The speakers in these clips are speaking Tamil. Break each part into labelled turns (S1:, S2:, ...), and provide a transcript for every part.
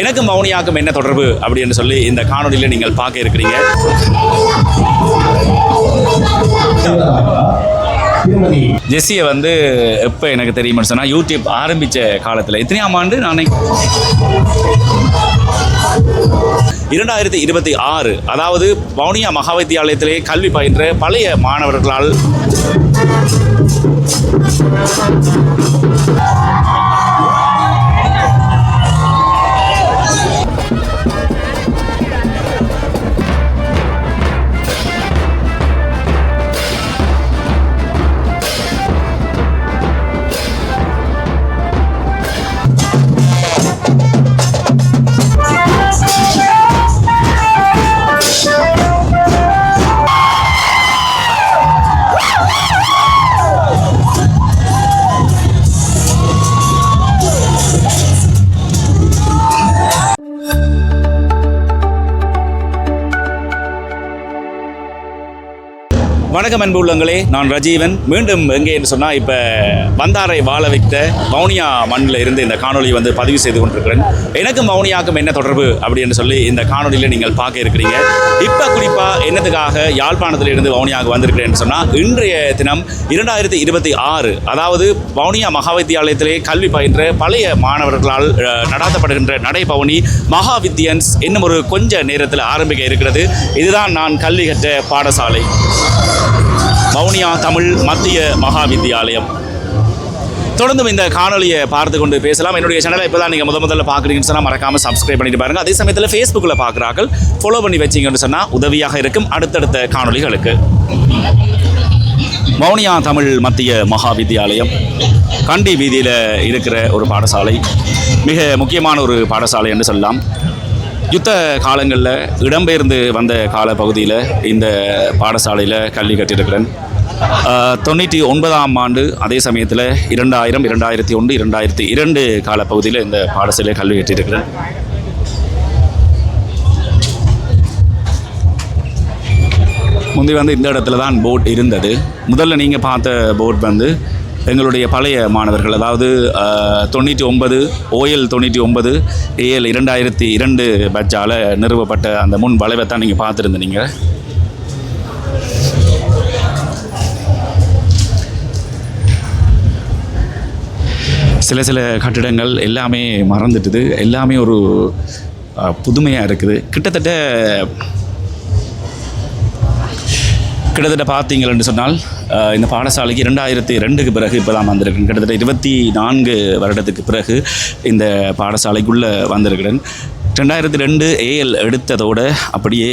S1: எனக்கும் வவுனியாவுக்கும் என்ன தொடர்பு அப்படின்னு சொல்லி இந்த காணொலியில் நீங்கள் பார்க்க இருக்கிறீங்க. ஜெஸ்ஸியை வந்து எப்போ எனக்கு தெரியும்னு சொன்னால் யூடியூப் ஆரம்பித்த காலத்தில் எத்தனையாம் ஆண்டு நான் 2026 அதாவது வவுனியா மகாவித்தியாலயத்திலே கல்வி பயின்ற பழைய மாணவர்களால் வணக்கம் அன்பு உள்ளங்களே, நான் ரஜீவன். மீண்டும் எங்கே என்று சொன்னால் இப்போ வந்தாரை வாழ வைத்த வவுனியா மண்ணில் இருந்து இந்த காணொலி வந்து பதிவு செய்து கொண்டிருக்கிறேன். எனக்கும் வவுனியாவுக்கும் என்ன தொடர்பு அப்படின்னு சொல்லி இந்த காணொலியில் நீங்கள் பார்க்க இருக்கிறீங்க. இப்போ குறிப்பாக என்னத்துக்காக யாழ்ப்பாணத்தில் இருந்து வவுனியாவுக்கு வந்திருக்கிறேன்னு சொன்னால், இன்றைய தினம் 2026 அதாவது வவுனியா மகாவித்தியாலயத்திலே கல்வி பயின்ற பழைய மாணவர்களால் நடாத்தப்படுகின்ற நடைபவனி மகாவித்தியன்ஸ் இன்னும் ஒரு கொஞ்ச நேரத்தில் ஆரம்பிக்க இருக்கிறது. இதுதான் நான் கல்வி கற்ற பாடசாலை, வவுனியா தமிழ் மத்திய மகாவித்தியாலயம். தொடர்ந்து இந்த காணொலியை பார்த்து கொண்டு பேசலாம். என்னுடைய சேனலை இப்போ தான் நீங்கள் முதல்ல பார்க்குறீங்கன்னு சொன்னால் மறக்காமல் சப்ஸ்கிரைப் பண்ணிட்டு பாருங்கள். அதே சமயத்தில் ஃபேஸ்புக்கில் பார்க்குறார்கள் ஃபாலோ பண்ணி வச்சிங்கன்னு சொன்னால் உதவியாக இருக்கும் அடுத்தடுத்த காணொலிகளுக்கு. வவுனியா தமிழ் மத்திய மகாவித்தியாலயம் கண்டி வீதியில் இருக்கிற ஒரு பாடசாலை, மிக முக்கியமான ஒரு பாடசாலை என்று சொல்லலாம். யுத்த காலங்களில் இடம்பெயர்ந்து வந்த காலப்பகுதியில் இந்த பாடசாலையில் கல்வி கற்றிருக்கிறேன். 99ஆம் ஆண்டு, அதே சமயத்தில் 2000, 2001, 2002 காலப்பகுதியில் இந்த பாடசாலையில் கல்வி கற்றிருக்கிறேன். முந்தி வந்து இந்த இடத்துல தான் போட் இருந்தது. முதல்ல நீங்கள் பார்த்த போட் வந்து எங்களுடைய பழைய மாணவர்கள், அதாவது 99 OL 99 AL 2002 பேட்சால் நிறுவப்பட்ட அந்த முன் வளைவை தான் நீங்கள் பார்த்துருந்தீங்க. சில கட்டிடங்கள் எல்லாமே மறந்துட்டுது, எல்லாமே ஒரு புதுமையாக இருக்குது. கிட்டத்தட்ட பார்த்தீங்கன்னு சொன்னால் இந்த பாடசாலைக்கு 2002க்கு பிறகு இப்போ தான் வந்திருக்கேன். கிட்டத்தட்ட 24 வருடத்துக்கு பிறகு இந்த பாடசாலைக்குள்ளே வந்திருக்கிறேன். 2002 AL எடுத்ததோடு அப்படியே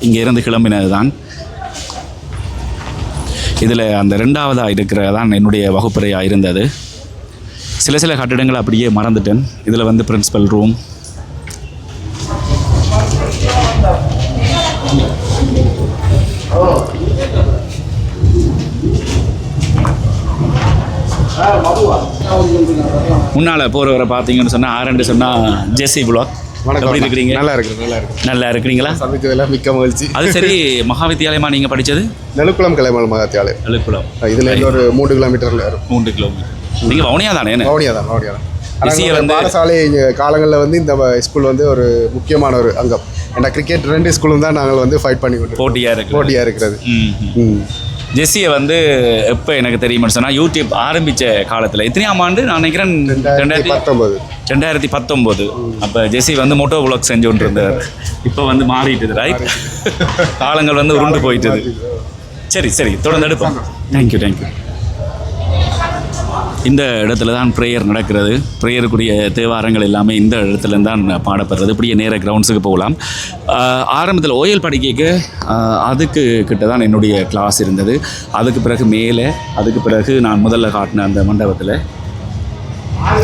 S1: இங்கே இருந்து கிளம்பினது தான். இதில் அந்த 2ஆவதாக இருக்கிறதான் என்னுடைய வகுப்பறையாக இருந்தது. சில கட்டிடங்கள் அப்படியே மறந்துட்டேன். இதில் வந்து பிரின்சிபல் ரூம், முன்னால் போகிறவரை பார்த்தீங்கன்னு சொன்னால் ஆரண்டு சொன்னால் ஜெஸ்ஸி ப்ளாக். எப்படி இருக்கிறீங்க? நல்லா இருக்கிறீங்களா?
S2: சந்திச்சதெல்லாம் மிக்க மகிழ்ச்சி.
S1: அது சரி, மகாவித்தியாலயமா நீங்கள் படித்தது?
S2: நெலுக்குளம் கலைமல் மகாவித்தியாலயம்.
S1: நெலுக்குளம்
S2: இதில் ஒரு 3 கிலோமீட்டரில் இருக்கும்.
S1: 3 கிலோமீட்டர். நீங்கள் வவுனியா தானே?
S2: வவுனியா தான். பாடசாலை காலங்களில் வந்து இந்த ஸ்கூல் வந்து ஒரு முக்கியமான ஒரு அங்கம். ஏன்னா கிரிக்கெட் 2 ஸ்கூலும் தான் நாங்கள் வந்து ஃபைட் பண்ணி போட்டியாக இருக்கிறது.
S1: ஜெஸ்ஸியை வந்து எப்போ எனக்கு தெரியும்னு சொன்னால் யூடியூப் ஆரம்பித்த காலத்தில் எத்தனையாம் ஆண்டு நான் நினைக்கிறேன் 2019. அப்போ ஜெஸ்ஸி வந்து மோட்டோ விளாக் செஞ்சு கொண்டு இருந்தார். இப்போ வந்து மாறிட்டுது, ரைட்? காலங்கள் வந்து உருண்டு போயிட்டுது. சரி தொடர்ந்து எடுப்போம். தேங்க்யூ. இந்த இடத்துல தான் ப்ரேயர் நடக்கிறது. ப்ரேயருக்குரிய தேவாரங்கள் எல்லாமே இந்த இடத்துல தான் பாடப்படுறது. இப்படியே நேர கிரவுண்ட்ஸுக்கு போகலாம். ஆரம்பத்தில் OL படிக்க அதுக்கு கிட்ட தான் என்னுடைய கிளாஸ் இருந்தது. அதுக்கு பிறகு மேலே, அதுக்கு பிறகு நான் முதல்ல காட்டின அந்த மண்டபத்தில்,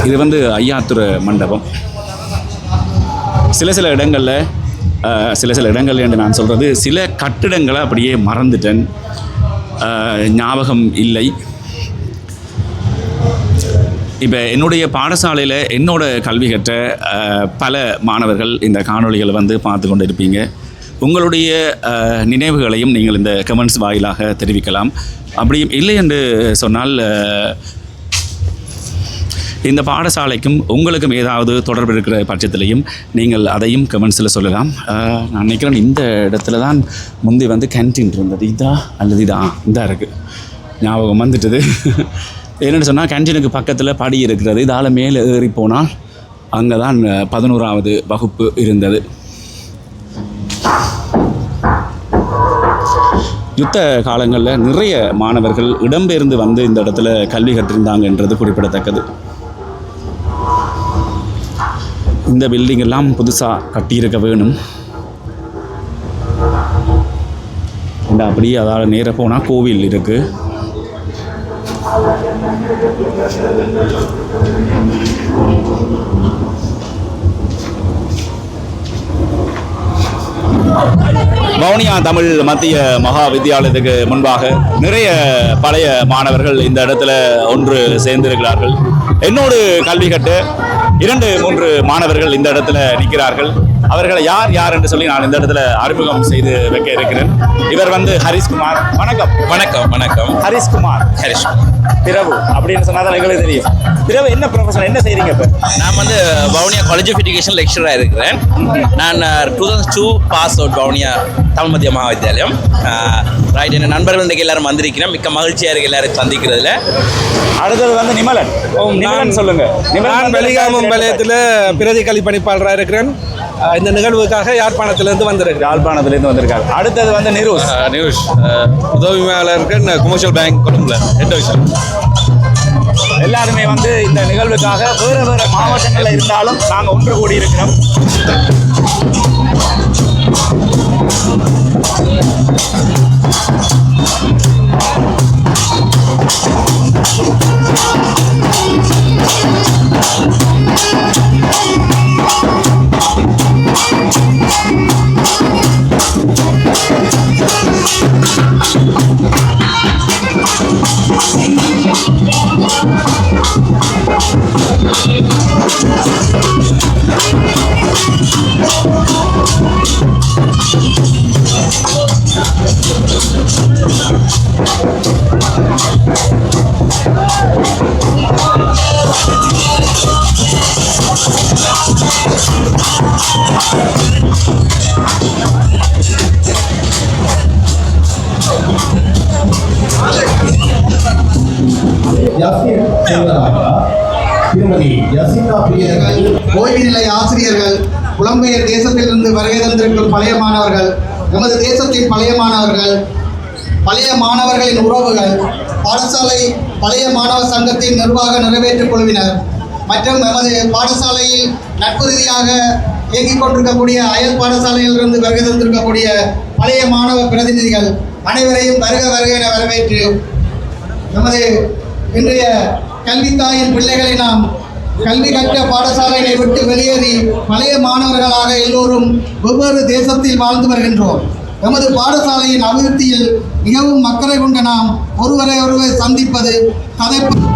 S1: இது வந்து ஐயாத்துறை மண்டபம். சில இடங்களில் என்று நான் சொல்கிறது, சில கட்டிடங்களை அப்படியே மறந்துட்டேன், ஞாபகம் இல்லை. இப்போ என்னுடைய பாடசாலையில் என்னோட கல்வி கற்ற பல மாணவர்கள் இந்த காணொளிகளை வந்து பார்த்து கொண்டு இருப்பீங்க. உங்களுடைய நினைவுகளையும் நீங்கள் இந்த கமெண்ட்ஸ் வாயிலாக தெரிவிக்கலாம். அப்படியும் இல்லை என்று சொன்னால் இந்த பாடசாலைக்கும் உங்களுக்கும் ஏதாவது தொடர்பு இருக்கிற பட்சத்திலையும் நீங்கள் அதையும் கமெண்ட்ஸில் சொல்லலாம். நான் நினைக்கிறேன் இந்த இடத்துல தான் முந்தி வந்து கேன்டீன் இருந்தது. இதா அல்லது இதா இதாக இருக்குது, ஞாபகம் வந்துட்டுது. என்னென்னு சொன்னால் கேன்டீனுக்கு பக்கத்தில் படி இருக்கிறது. இதால் மேலே ஏறி போனால் அங்கே தான் 11வது வகுப்பு இருந்தது. யுத்த காலங்களில் நிறைய மாணவர்கள் இடம்பெயர்ந்து வந்து இந்த இடத்துல கல்வி கற்றிருந்தாங்கன்றது குறிப்பிடத்தக்கது. இந்த பில்டிங் எல்லாம் புதுசாக கட்டியிருக்க வேணும். இந்த அப்படியே அதாவது நேராக போனால் கோவில் இருக்குது. வவுனியா தமிழ் மத்திய மகா வித்தியாலயத்துக்கு முன்பாக நிறைய பழைய மாணவர்கள் இந்த இடத்துல ஒன்று சேர்ந்திருக்கிறார்கள். என்னோடு கல்வி கட்டு 2-3 மாணவர்கள் இந்த இடத்துல நிற்கிறார்கள். அவர்களை யார் யார் என்று சொல்லி நான் இந்த இடத்துல அறிமுகம் செய்து வைக்க இருக்கிறேன். இவர் வந்து ஹரிஷ்குமார். வணக்கம்.
S3: வணக்கம். வணக்கம்.
S1: ஹரிஷ்குமார். பிறகு அப்படின்னு சொன்னாதான் எங்களுக்கு தெரியும். பிறகு என்ன ப்ரொஃபஷன், என்ன செய்றீங்க இப்போ?
S3: நான் வந்து வவுனியா காலேஜ் ஆஃப் எஜுகேஷன் லெக்சராக இருக்கிறேன். நான் 2002 பாஸ் அவுட் வவுனியா தமிழ் மத்திய மகாவித்யாலயம். ரைட், என் நண்பர்கள் இன்றைக்கு எல்லாரும் வந்திருக்கிறேன். மிக்க மகிழ்ச்சியாக இருக்குது எல்லாரும் சந்திக்கிறதுல.
S1: அடுத்தது வந்து நிமலன். நிமலன் சொல்லுங்க.
S4: நான் வெளிகாமம் வலயத்தில் பிரதி கல்விப்பணிப்பாளராக இருக்கிறேன். இந்த நிகழ்வுக்காக யாழ்ப்பாணத்திலிருந்து வந்திருக்கிறேன்.
S1: யாழ்ப்பாணத்திலிருந்து வந்திருக்காரு. அடுத்தது வந்து நியூஸ்
S4: உதவி மேலாளர் கமர்ஷியல் பேங்க் கொழும்புல ஹெட் ஆஃபீஸர்.
S1: எல்லாருமே வந்து இந்த நிகழ்வுக்காக வேறு வேறு மாவட்டங்களில் இருந்தாலும் நாங்கள் ஒன்று கூடி இருக்கிறோம்.
S5: ஓய்வு நிலை ஆசிரியர்கள், புலம்பெயர் தேசத்திலிருந்து வருகை தந்திருக்கும் பழைய மாணவர்கள், நமது தேசத்தின் பழைய மாணவர்கள், பழைய மாணவர்களின் உறவுகள், பாடசாலை பழைய மாணவர் சங்கத்தின் நிர்வாக நிறைவேற்றுக் குழுவினர் மற்றும் நமது பாடசாலையில் நட்பு ரீதியாக இயங்கிக் கொண்டிருக்கக்கூடிய அயல் பாடசாலையிலிருந்து வருகை தந்திருக்கக்கூடிய பழைய மாணவ பிரதிநிதிகள் அனைவரையும் வருக வருக என வரவேற்று நமது இன்றைய கல்வித்தாயின் பிள்ளைகளை நாம் கல்வி கற்ற பாடசாலையை விட்டு வெளியேறி பழைய மாணவர்களாக எல்லோரும் வெவ்வேறு தேசத்தில் வாழ்ந்து வருகின்றோம். நமது பாடசாலையின் அபிவிருத்தியில் மிகவும் அக்கறை கொண்ட நாம் ஒருவரை ஒருவர் சந்திப்பது கதைப்பது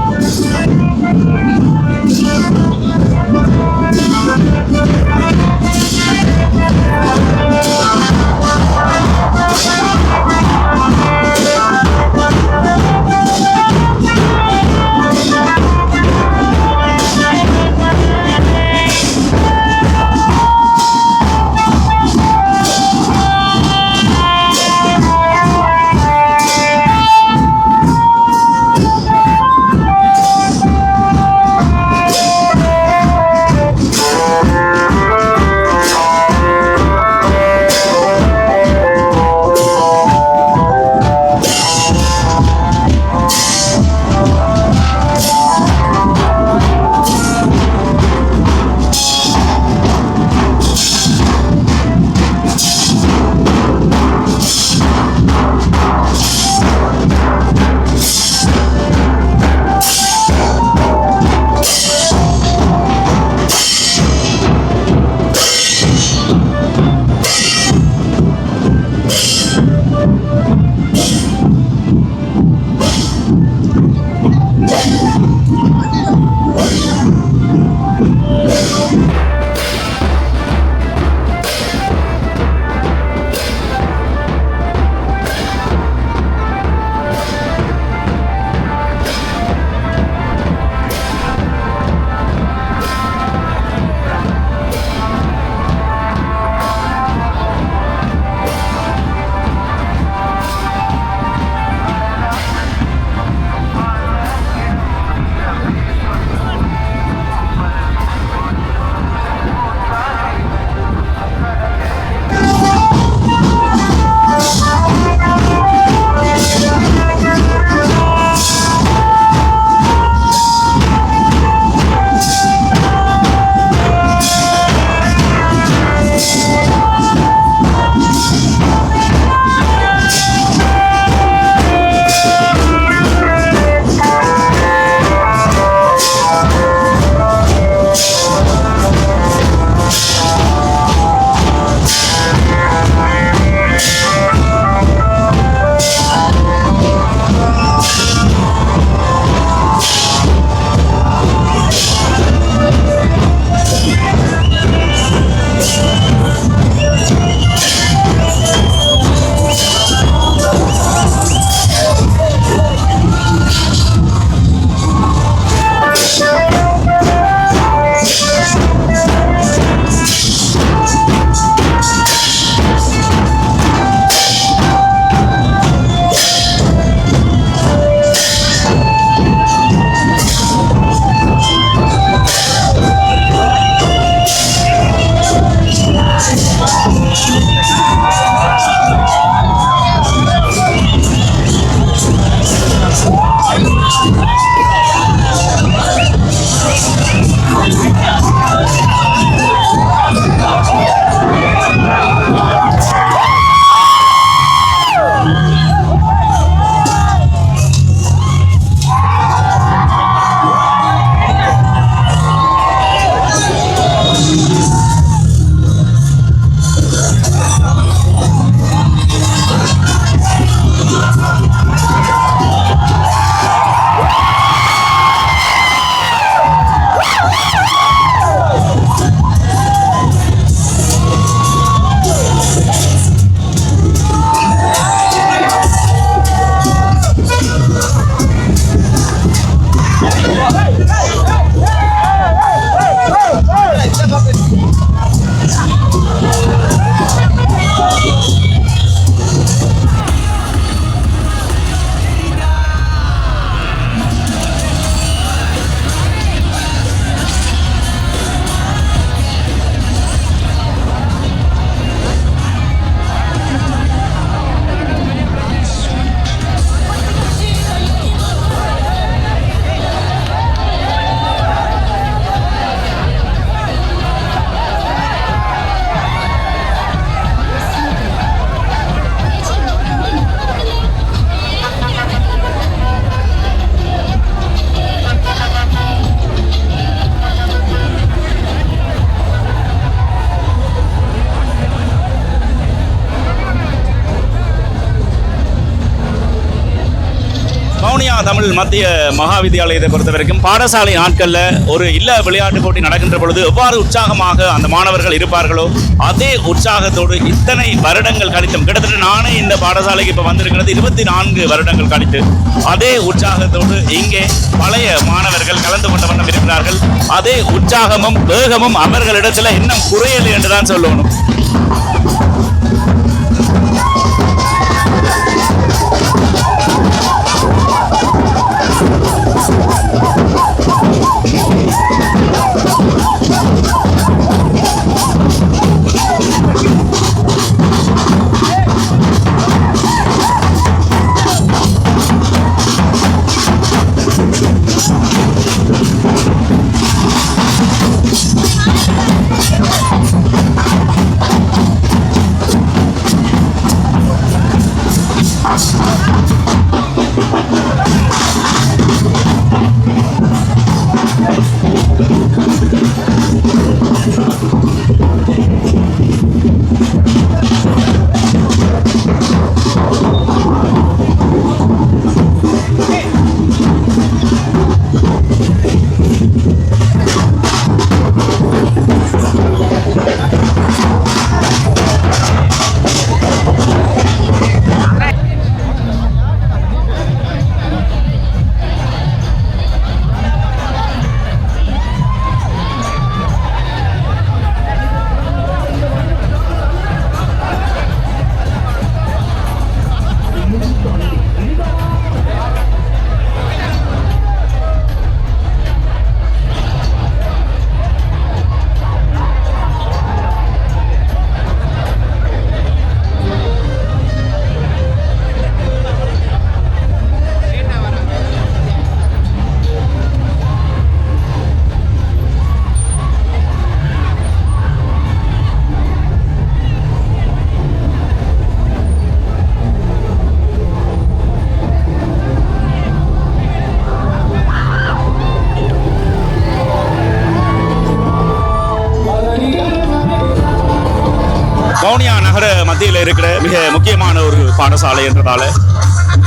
S1: தமிழ் மத்திய மகாவித்தியாலயத்தை பொறுத்த வரைக்கும் பாடசாலை நாட்களில் ஒரு இல்ல விளையாட்டு போட்டி நடக்கின்ற பொழுது எவ்வாறு உற்சாகமாக அந்த மாணவர்கள் இருப்பார்களோ அதே உற்சாகத்தோடு இத்தனை வருடங்கள் கழித்தும் கிட்டத்தட்ட நானே இந்த பாடசாலைக்கு இப்போ வந்திருக்கிறது 24 வருடங்கள் கழித்து அதே உற்சாகத்தோடு இங்கே பழைய மாணவர்கள் கலந்து கொண்ட வண்ணம் இருக்கிறார்கள். அதே உற்சாகமும் வேகமும் அவர்களிடத்தில் இன்னும் குறையலை என்றுதான் சொல்லணும். வவுனியா நகர மத்தியில் இருக்கிற மிக முக்கியமான ஒரு பாடசாலை என்றதால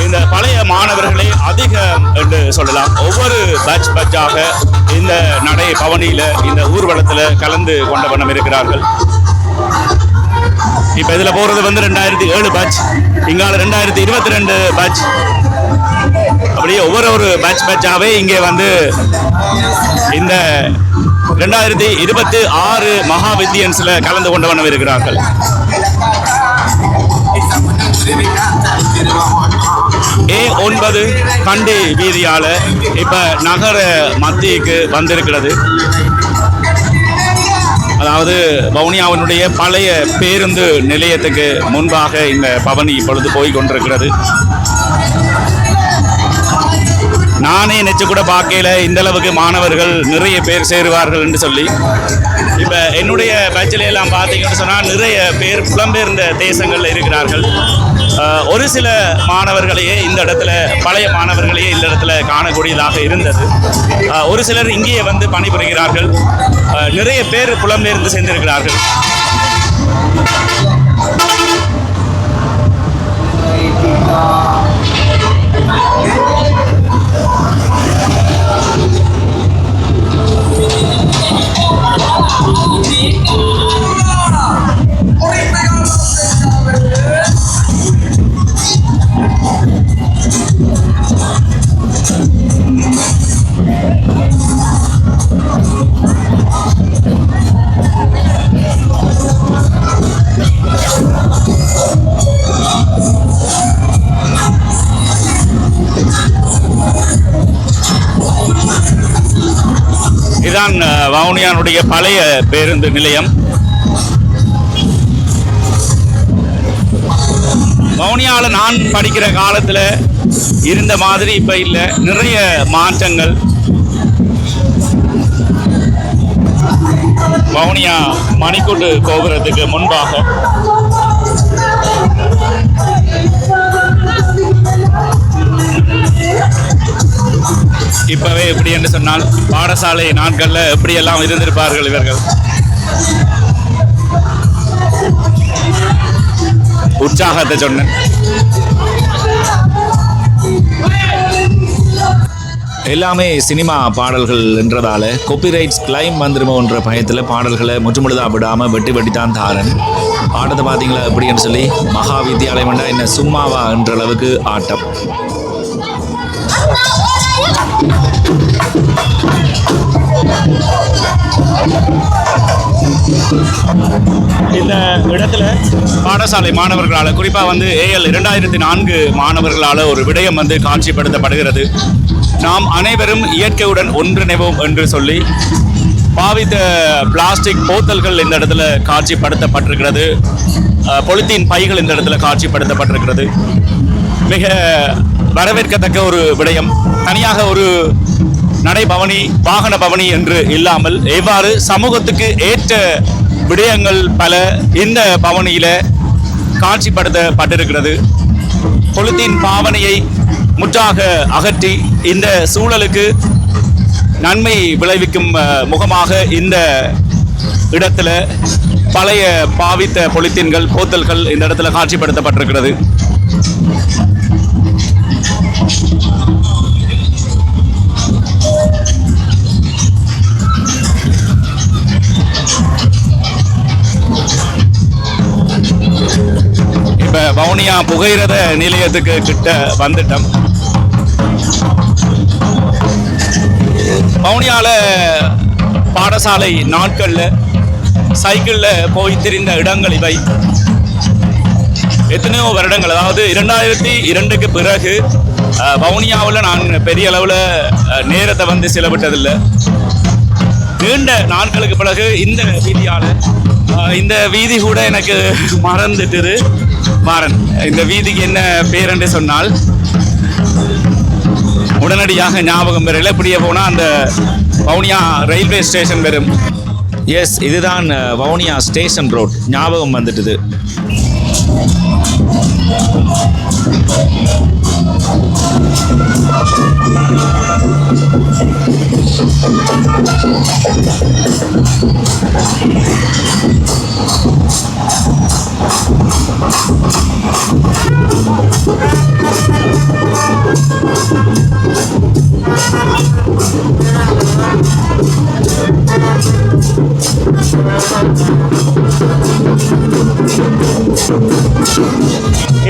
S1: இந்த பழைய மாணவர்களை அதிகம் என்று சொல்லலாம். ஒவ்வொரு பேட்சாக இந்த நடை பவனியில் இந்த ஊர்வலத்தில் கலந்து கொண்ட வண்ணம் இருக்கிறார்கள். இப்போ இதில் போகிறது வந்து 2007 பேட்ச், இங்கால 2022 பேட்ச், அப்படியே ஒவ்வொரு பேட்சாகவே இங்கே வந்து இந்த 2026 மகாவித்தியன்ஸில் கலந்து கொண்ட வண்ணம் இருக்கிறார்கள். A9 கண்டி வீதியால இப்ப நகர மத்தியக்கு வந்திருக்கிறது. அதாவது வவுனியாவினுடைய பழைய பேருந்து நிலையத்துக்கு முன்பாக இந்த பவனி இப்பொழுது போய் கொண்டிருக்கிறது. நானே நினைச்சு கூட பார்க்கல இந்த அளவுக்கு மாணவர்கள் நிறைய பேர் சேருவார்கள் என்று சொல்லி. இப்போ என்னுடைய பேச்சில் எல்லாம் பார்த்தீங்கன்னு சொன்னால் நிறைய பேர் புலம்பெயர்ந்த தேசங்களில் இருக்கிறார்கள். ஒரு சில மாணவர்களையே இந்த இடத்துல, பழைய மாணவர்களையே இந்த இடத்துல காணக்கூடியதாக இருந்தது. ஒரு சிலர் இங்கேயே வந்து பணிபுரிகிறார்கள். நிறைய பேர் புலம்பெயர்ந்து சென்றிருக்கிறார்கள். இதுதான் வவுனியானுடைய பழைய பேருந்து நிலையம். வவுனியாவில் நான் படிக்கிற காலத்தில் இருந்த மாதிரி இப்போ இல்லை, நிறைய மாற்றங்கள். வவுனியா மணிக்கூட்டு கோபுரத்துக்கு முன்பாக இப்பவே எப்படி என்று சொன்னால் பாடசாலை நாட்கள்ல எப்படியெல்லாம் இருந்திருப்பார்கள் இவர்கள். உற்சாகத்தை சொன்னேன். எல்லாமே சினிமா பாடல்கள் என்றதால காப்பிரைட்ஸ் கிளைம் வந்துருமோன்ற பயத்தில் பாடல்களை முற்றுமுழுதாக விடாமல் வெட்டி தான் தாரன். ஆட்டத்தை பார்த்தீங்களா எப்படின்னு சொல்லி, மகா வித்தியாலயம் வேண்டாம் என்ன சும்மாவா என்ற அளவுக்கு ஆட்டம். இந்த இடத்துல பாடசாலை மாணவர்களால், குறிப்பாக வந்து AL 2004 மாணவர்களால் ஒரு விடயம் வந்து காட்சிப்படுத்தப்படுகிறது. நாம் அனைவரும் இயற்கையுடன் ஒன்றிணைவோம் என்று சொல்லி பாவித்த பிளாஸ்டிக் போத்தல்கள் இந்த இடத்துல காட்சிப்படுத்தப்பட்டிருக்கிறது. பொலித்தீன் பைகள் இந்த இடத்துல காட்சிப்படுத்தப்பட்டிருக்கிறது. மிக வரவேற்கத்தக்க ஒரு விடயம். தனியாக ஒரு நடைபவனி, வாகன பவனி என்று இல்லாமல் எவ்வாறு சமூகத்துக்கு ஏற்ற விடயங்கள் பல இந்த பவனியில காட்சிப்படுத்தப்பட்டிருக்கிறது. பொலித்தீன் பாவனையை முற்றாக அகற்றி இந்த சூழலுக்கு நன்மை விளைவிக்கும் முகமாக இந்த இடத்துல பழைய பாவித்த பொலித்தீன்கள், போத்தல்கள் இந்த இடத்துல காட்சிப்படுத்தப்பட்டிருக்கிறது. இப்ப வவுனியா புகையிரத நிலையத்துக்கு கிட்ட வந்துட்டோம். வவுனியால பாடசாலை நாட்கள்ல சைக்கிள்ல போய் திரிந்த இடங்கள் இவை. எத்தனையோ வருடங்கள், அதாவது 2002க்கு பிறகு வவுனியாவில் நான் பெரிய அளவில் நேரத்தை வந்து செலவிட்டதில்லை. நீண்ட நாட்களுக்கு பிறகு இந்த வீதியால், இந்த வீதி கூட எனக்கு மறந்துட்டுது. மாறன், இந்த வீதிக்கு என்ன பேர் என்று சொன்னால் உடனடியாக ஞாபகம் பெறல. இப்படியே போனால் அந்த வவுனியா ரயில்வே ஸ்டேஷன் வரும். எஸ், இதுதான் வவுனியா ஸ்டேஷன் ரோட். ஞாபகம் வந்துட்டுது.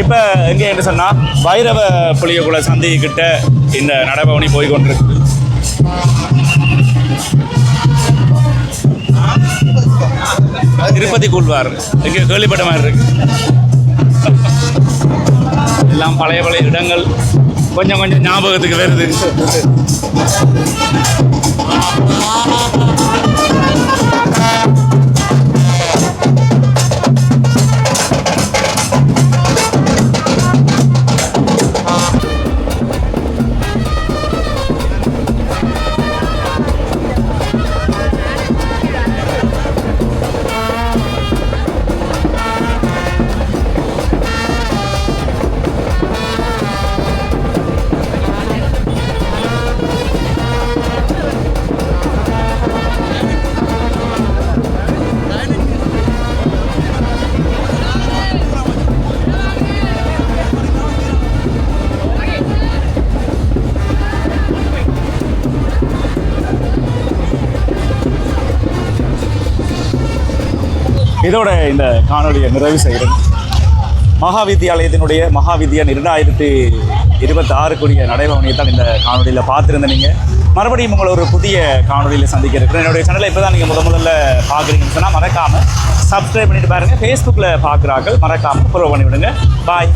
S1: இப்போ எங்கே என்று சொன்னால் வைரவ புளியகுள சந்திக்கிட்ட இந்த நடைபவனி போய் கொண்டிருக்கு. திருப்பதி கூழ்வார் இங்கே கேள்விப்பட்ட மாதிரி இருக்கு. எல்லாம் பழைய பழைய இடங்கள் கொஞ்சம் கொஞ்சம் ஞாபகத்துக்கு வருது. இதோட இந்த காணொலியை நிறைவு செய்கிறேன். மகா வித்தியாலயத்தினுடைய மகாவித்யான் 2026 நடைபவனியை தான் இந்த காணொலியில் பார்த்துருந்த நீங்கள். மறுபடியும் உங்களை ஒரு புதிய காணொலியில் சந்திக்க இருக்கிறேன். என்னுடைய சேனலை இப்போ தான் நீங்கள் முதல்ல பார்க்குறீங்கன்னு சொன்னால் மறக்காமல் சப்ஸ்கிரைப் பண்ணிட்டு பாருங்கள். ஃபேஸ்புக்கில் பார்க்குறாக்கள் மறக்காமல் ஃபாலோ பண்ணிவிடுங்க. பாய்.